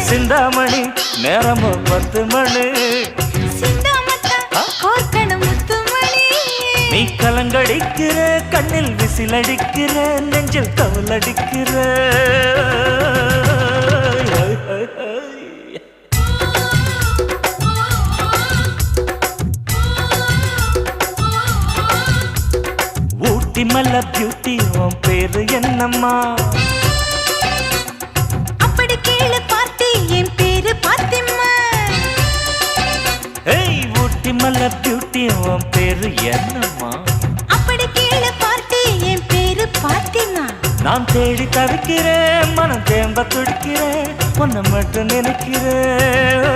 சிந்தாமணி நேரமோ 10 மணி நீ கலங்கடிக்கிற கண்ணில் விசிலடிக்கிற நெஞ்சில் கவலடிக்கிற ஊட்டி மல்ல பியூட்டி உன் பேரு என்னம்மா அப்படி கேளு பார்த்தி என் பேரு பாத்திம்மா ஏய் ஊட்டி மல்ல பியூட்டி உன் பேரு என்னம்மா அப்படி கேளு பார்த்தி என் பேரு பாத்திம்மா நான் தேடி தவிக்கிறேன் மனம் தேம்ப துடிக்கிறேன் உன்னை மட்டும் நினைக்கிறேன்